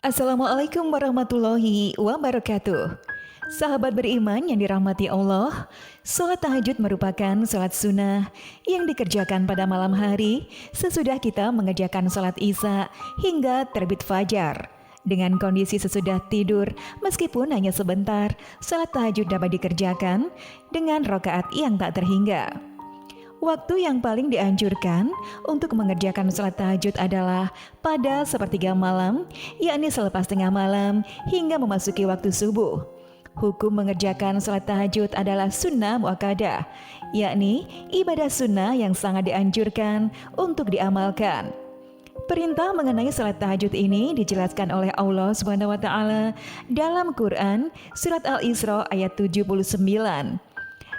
Assalamualaikum warahmatullahi wabarakatuh. Sahabat beriman yang dirahmati Allah, sholat tahajud merupakan sholat sunnah yang dikerjakan pada malam hari sesudah kita mengerjakan sholat isya hingga terbit fajar. Dengan kondisi sesudah tidur, meskipun hanya sebentar, sholat tahajud dapat dikerjakan dengan rakaat yang tak terhingga. Waktu yang paling dianjurkan untuk mengerjakan sholat tahajud adalah pada sepertiga malam, yakni selepas tengah malam hingga memasuki waktu subuh. Hukum mengerjakan sholat tahajud adalah sunnah muakkadah, yakni ibadah sunnah yang sangat dianjurkan untuk diamalkan. Perintah mengenai salat tahajud ini dijelaskan oleh Allah SWT dalam Quran Surat Al-Isra ayat 79.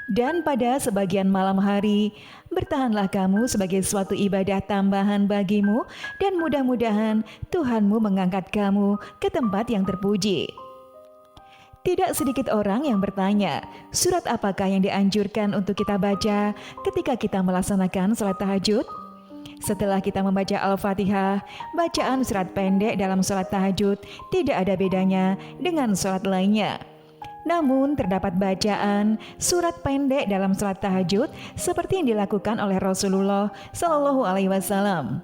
Dan pada sebagian malam hari, bertahanlah kamu sebagai suatu ibadah tambahan bagimu dan mudah-mudahan Tuhanmu mengangkat kamu ke tempat yang terpuji. Tidak sedikit orang yang bertanya, surat apakah yang dianjurkan untuk kita baca ketika kita melaksanakan salat tahajud? Setelah kita membaca Al-Fatihah, bacaan surat pendek dalam salat tahajud tidak ada bedanya dengan salat lainnya. Namun terdapat bacaan surat pendek dalam salat tahajud seperti yang dilakukan oleh Rasulullah Shallallahu Alaihi Wasallam.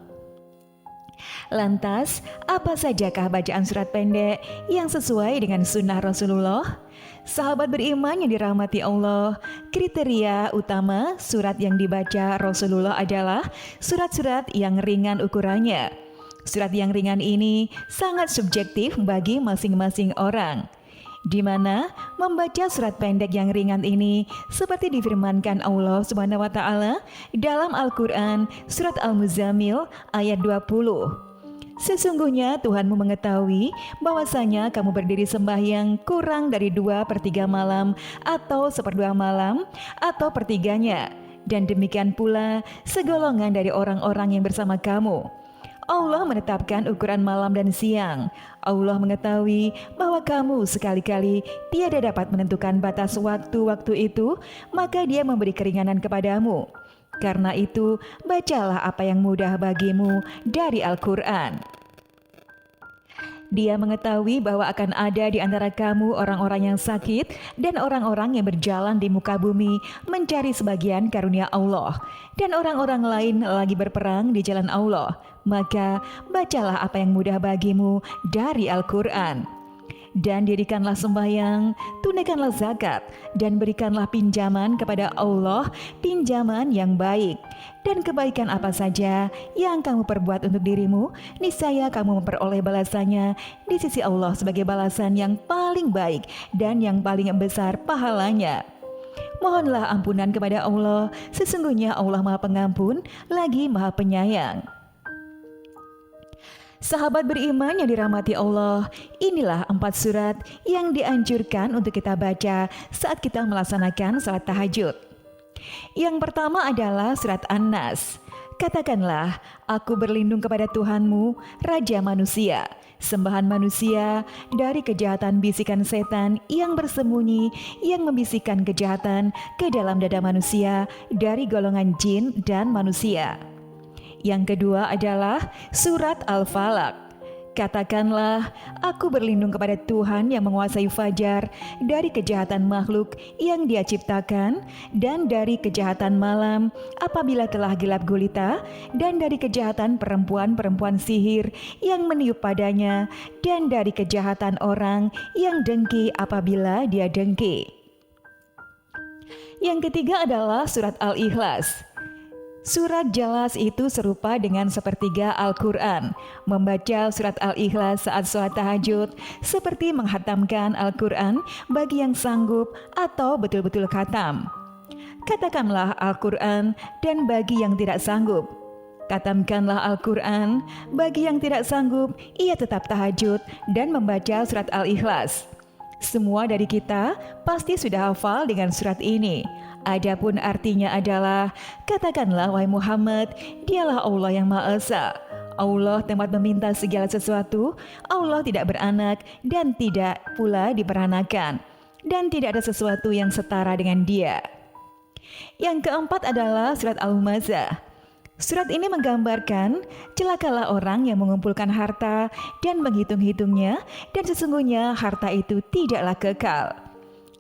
Lantas, apa sajakah bacaan surat pendek yang sesuai dengan sunnah Rasulullah? Sahabat beriman yang dirahmati Allah, kriteria utama surat yang dibaca Rasulullah adalah surat-surat yang ringan ukurannya. Surat yang ringan ini sangat subjektif bagi masing-masing orang, di mana membaca surat pendek yang ringan ini seperti difirmankan Allah Subhanahu wa taala dalam Al-Qur'an surat Al-Muzammil ayat 20. Sesungguhnya Tuhanmu mengetahui bahwasanya kamu berdiri sembahyang kurang dari 2/3 malam atau 1/2 malam atau pertiganya, dan demikian pula segolongan dari orang-orang yang bersama kamu. Allah menetapkan ukuran malam dan siang. Allah mengetahui bahwa kamu sekali-kali tiada dapat menentukan batas waktu-waktu itu, maka Dia memberi keringanan kepadamu. Karena itu, bacalah apa yang mudah bagimu dari Al-Quran. Dia mengetahui bahwa akan ada di antara kamu orang-orang yang sakit dan orang-orang yang berjalan di muka bumi mencari sebagian karunia Allah, dan orang-orang lain lagi berperang di jalan Allah. Maka bacalah apa yang mudah bagimu dari Al-Quran. Dan dirikanlah sembahyang, tunaikanlah zakat, dan berikanlah pinjaman kepada Allah, pinjaman yang baik. Dan kebaikan apa saja yang kamu perbuat untuk dirimu, niscaya kamu memperoleh balasannya di sisi Allah sebagai balasan yang paling baik dan yang paling besar pahalanya. Mohonlah ampunan kepada Allah, sesungguhnya Allah Maha Pengampun lagi Maha Penyayang. Sahabat beriman yang dirahmati Allah, inilah 4 surat yang dianjurkan untuk kita baca saat kita melaksanakan salat tahajud. Yang pertama adalah surat An-Nas. Katakanlah, aku berlindung kepada Tuhanmu, Raja manusia, sembahan manusia, dari kejahatan bisikan setan yang bersembunyi, yang membisikkan kejahatan ke dalam dada manusia dari golongan jin dan manusia. Yang kedua adalah surat Al-Falaq. Katakanlah, aku berlindung kepada Tuhan yang menguasai fajar dari kejahatan makhluk yang Dia ciptakan, dan dari kejahatan malam apabila telah gelap gulita, dan dari kejahatan perempuan-perempuan sihir yang meniup padanya, dan dari kejahatan orang yang dengki apabila dia dengki. Yang ketiga adalah surat Al-Ikhlas. Surat jelas itu serupa dengan sepertiga Al-Quran. Membaca surat Al-Ikhlas saat sholat tahajud seperti menghatamkan Al-Quran bagi yang sanggup atau betul-betul khatam. Katakanlah Al-Quran, dan bagi yang tidak sanggup, khatamkanlah Al-Quran. Bagi yang tidak sanggup, ia tetap tahajud dan membaca surat Al-Ikhlas. Semua dari kita pasti sudah hafal dengan surat ini. Adapun artinya adalah, katakanlah wahai Muhammad, Dialah Allah yang Maha Esa. Allah tempat meminta segala sesuatu. Allah tidak beranak dan tidak pula diperanakan, dan tidak ada sesuatu yang setara dengan Dia. Yang keempat adalah surat Al-Humazah. Surat ini menggambarkan celakalah orang yang mengumpulkan harta dan menghitung-hitungnya, dan sesungguhnya harta itu tidaklah kekal.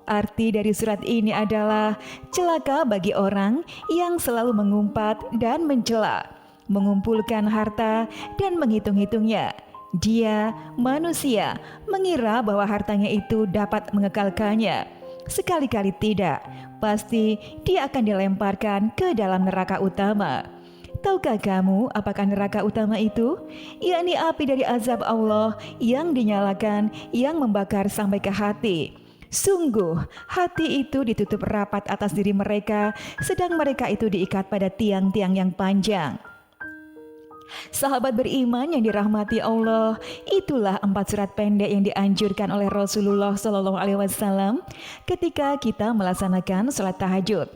Arti dari surat ini adalah celaka bagi orang yang selalu mengumpat dan mencela, mengumpulkan harta dan menghitung-hitungnya. Dia, manusia, mengira bahwa hartanya itu dapat mengekalkannya. Sekali-kali tidak, pasti dia akan dilemparkan ke dalam neraka utama. Tahukah kamu apakah neraka utama itu? Yakni api dari azab Allah yang dinyalakan, yang membakar sampai ke hati. Sungguh, hati itu ditutup rapat atas diri mereka, sedang mereka itu diikat pada tiang-tiang yang panjang. Sahabat beriman yang dirahmati Allah, itulah 4 surat pendek yang dianjurkan oleh Rasulullah SAW ketika kita melaksanakan sholat tahajud.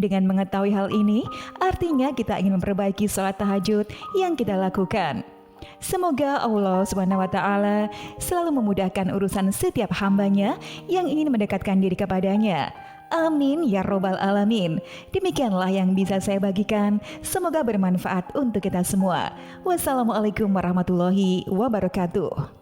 Dengan mengetahui hal ini, artinya kita ingin memperbaiki sholat tahajud yang kita lakukan. Semoga Allah SWT selalu memudahkan urusan setiap hambanya yang ingin mendekatkan diri kepadanya. Amin ya robbal alamin. Demikianlah yang bisa saya bagikan. Semoga bermanfaat untuk kita semua. Wassalamualaikum warahmatullahi wabarakatuh.